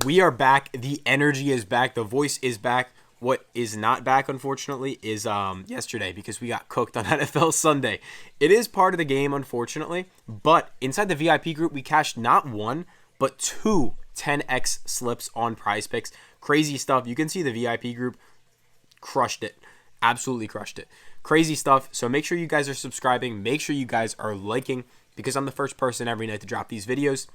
We are back. The energy is back. The voice is back. What is not back, unfortunately, is yesterday because we got cooked on NFL Sunday. It is part of the game, unfortunately, but inside the VIP group, we cashed not one, but two 10x slips on PrizePicks. Crazy stuff. You can see the VIP group crushed it. Absolutely crushed it. Crazy stuff. So make sure you guys are subscribing. Make sure you guys are liking because I'm the first person every night to drop these videos.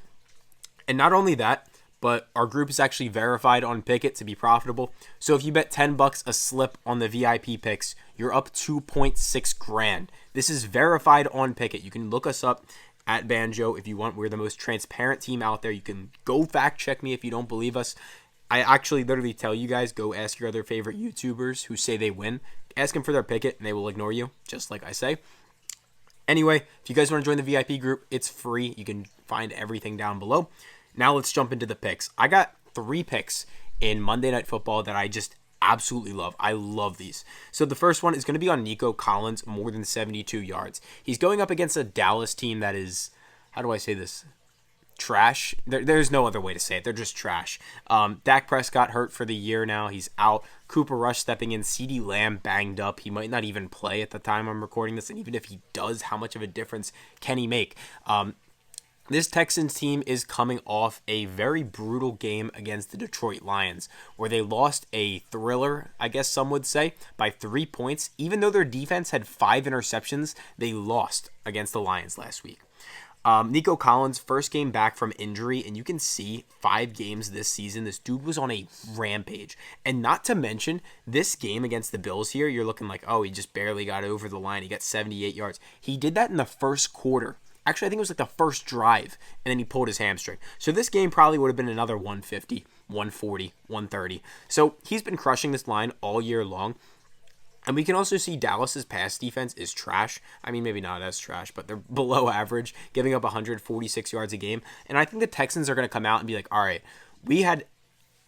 And not only that, but our group is actually verified on Pick'It to be profitable. So if you bet $10 a slip on the VIP picks, you're up 2.6 grand. This is verified on Pick'It. You can look us up at Banjo if you want. We're the most transparent team out there. You can go fact check me if you don't believe us. I actually literally tell you guys, go ask your other favorite YouTubers who say they win. Ask them for their Pick'It and they will ignore you, just like I say. Anyway, if you guys want to join the VIP group, it's free. You can find everything down below. Now let's jump into the picks. I got 3 picks in Monday Night Football that I just absolutely love. I love these. So the first one is going to be on Nico Collins, more than 72 yards. He's going up against a Dallas team that is, how do I say this? Trash. There's no other way to say it. They're just trash. Dak Prescott hurt for the year now. He's out. Cooper Rush stepping in. CeeDee Lamb banged up. He might not even play at the time I'm recording this. And even if he does, how much of a difference can he make? This Texans team is coming off a very brutal game against the Detroit Lions, where they lost a thriller, I guess some would say, by 3 points. Even though their defense had 5 interceptions, they lost against the Lions last week. Nico Collins, first game back from injury, and you can see 5 games this season. This dude was on a rampage. And not to mention, this game against the Bills here, you're looking like, oh, he just barely got over the line. He got 78 yards. He did that in the first quarter. Actually, I think it was like the first drive, and then he pulled his hamstring. So this game probably would have been another 150, 140, 130. So he's been crushing this line all year long. And we can also see Dallas's pass defense is trash. I mean, maybe not as trash, but they're below average, giving up 146 yards a game. And I think the Texans are going to come out and be like, all right, we had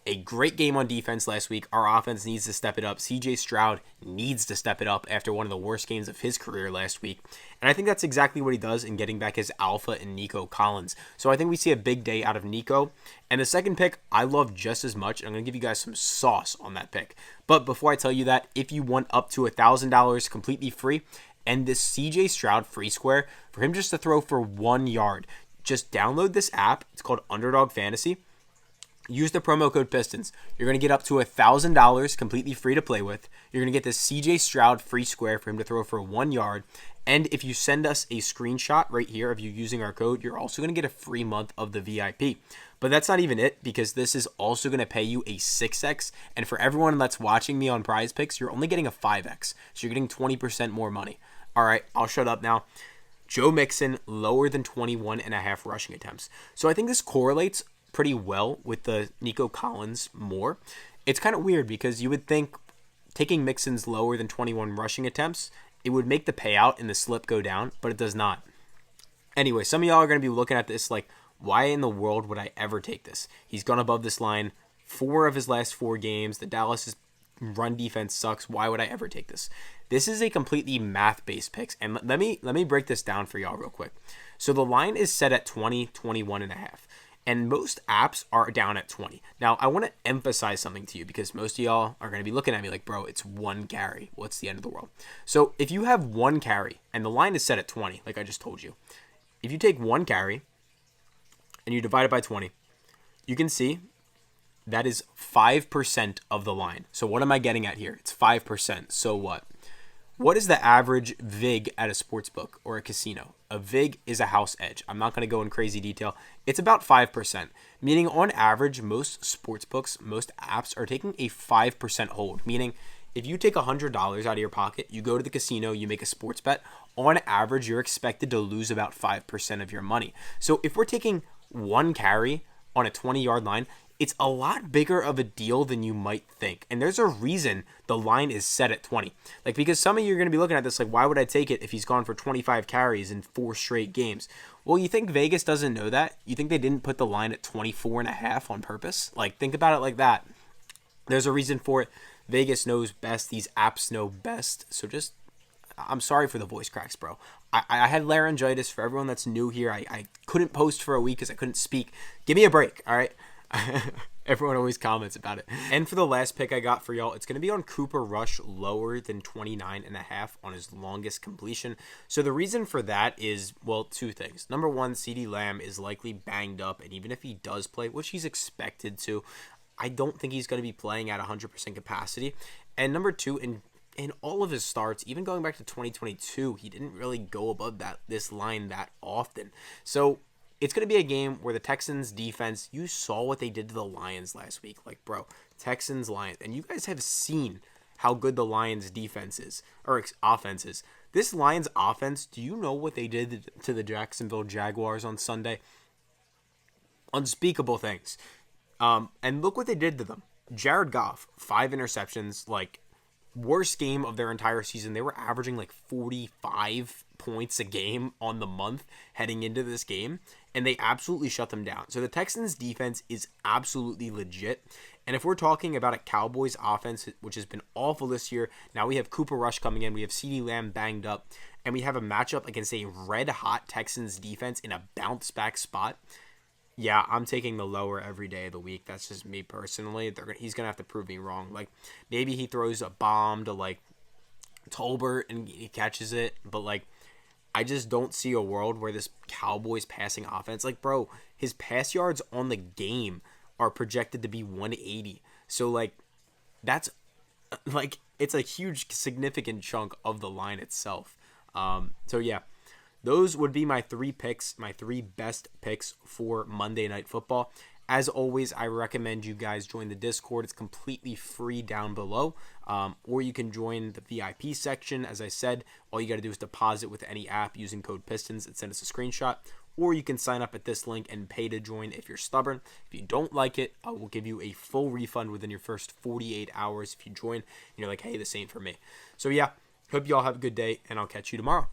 a great game on defense last week. Our offense needs to step it up. CJ Stroud needs to step it up after one of the worst games of his career last week. And I think that's exactly what he does in getting back his alpha in Nico Collins. So I think we see a big day out of Nico. And the second pick, I love just as much. I'm going to give you guys some sauce on that pick. But before I tell you that, if you want up to $1,000 completely free and this CJ Stroud free square for him just to throw for 1 yard, just download this app. It's called Underdog Fantasy. Use the promo code PISTONS. You're going to get up to $1,000 completely free to play with. You're going to get this CJ Stroud free square for him to throw for 1 yard. And if you send us a screenshot right here of you using our code, you're also going to get a free month of the VIP. But that's not even it, because this is also going to pay you a 6x. And for everyone that's watching me on PrizePicks, you're only getting a 5x. So you're getting 20% more money. All right, I'll shut up now. Joe Mixon, lower than 21.5 rushing attempts. So I think this correlates pretty well with the Nico Collins more. It's kind of weird because you would think taking Mixon's lower than 21 rushing attempts, it would make the payout and the slip go down, but it does not. Anyway, some of y'all are going to be looking at this like, why in the world would I ever take this? He's gone above this line 4 of his last 4 games. The Dallas' run defense sucks. Why would I ever take this? This is a completely math-based pick, and let me break this down for y'all real quick. So the line is set at 20, 21.5. And most apps are down at 20. Now, I want to emphasize something to you because most of y'all are going to be looking at me like, bro, it's 1 carry. What's the end of the world? So if you have 1 carry and the line is set at 20, like I just told you, if you take 1 carry and you divide it by 20, you can see that is 5% of the line. So what am I getting at here? It's 5%. So what? What is the average VIG at a sports book or a casino? A VIG is a house edge. I'm not going to go in crazy detail. It's about 5%, meaning on average, most sports books, most apps are taking a 5% hold, meaning if you take $100 out of your pocket, you go to the casino, you make a sports bet, on average, you're expected to lose about 5% of your money. So if we're taking 1 carry on a 20-yard line, it's a lot bigger of a deal than you might think. And there's a reason the line is set at 20. Like, because some of you are going to be looking at this like, why would I take it if he's gone for 25 carries in 4 straight games? Well, you think Vegas doesn't know that? You think they didn't put the line at 24.5 on purpose? Like, think about it like that. There's a reason for it. Vegas knows best. These apps know best. So just, I'm sorry for the voice cracks, bro. I had laryngitis. For everyone that's new here, I couldn't post for a week because I couldn't speak. Give me a break, all right? Everyone always comments about it. And for the last pick I got for y'all, it's going to be on Cooper Rush lower than 29.5 on his longest completion. So the reason for that is, well, two things. Number one, CeeDee Lamb is likely banged up, and even if he does play, which he's expected to, I don't think he's going to be playing at 100% capacity. And number two, in all of his starts, even going back to 2022, he didn't really go above this line that often. So it's going to be a game where the Texans defense, you saw what they did to the Lions last week. Like, bro, Texans, Lions. And you guys have seen how good the Lions defense is, or offense is. This Lions offense, do you know what they did to the Jacksonville Jaguars on Sunday? Unspeakable things. And look what they did to them. Jared Goff, 5 interceptions, like, worst game of their entire season. They were averaging like 45 points a game on the month heading into this game, and they absolutely shut them down. So the Texans defense is absolutely legit. And if we're talking about a Cowboys offense, which has been awful this year, now we have Cooper Rush coming in, we have CeeDee Lamb banged up, and we have a matchup against a red-hot Texans defense in a bounce-back spot. Yeah, I'm taking the lower every day of the week. That's just me personally. He's going to have to prove me wrong. Like, maybe he throws a bomb to, like, Tolbert and he catches it. But, like, I just don't see a world where this Cowboys passing offense, like, bro, his pass yards on the game are projected to be 180. So, like, that's, like, it's a huge, significant chunk of the line itself. So, yeah. Those would be my 3 picks, my 3 best picks for Monday Night Football. As always, I recommend you guys join the Discord. It's completely free down below. Or you can join the VIP section. As I said, all you got to do is deposit with any app using code PISTONS and send us a screenshot. Or you can sign up at this link and pay to join if you're stubborn. If you don't like it, I will give you a full refund within your first 48 hours if you join. And you're like, hey, this ain't for me. So yeah, hope you all have a good day, and I'll catch you tomorrow.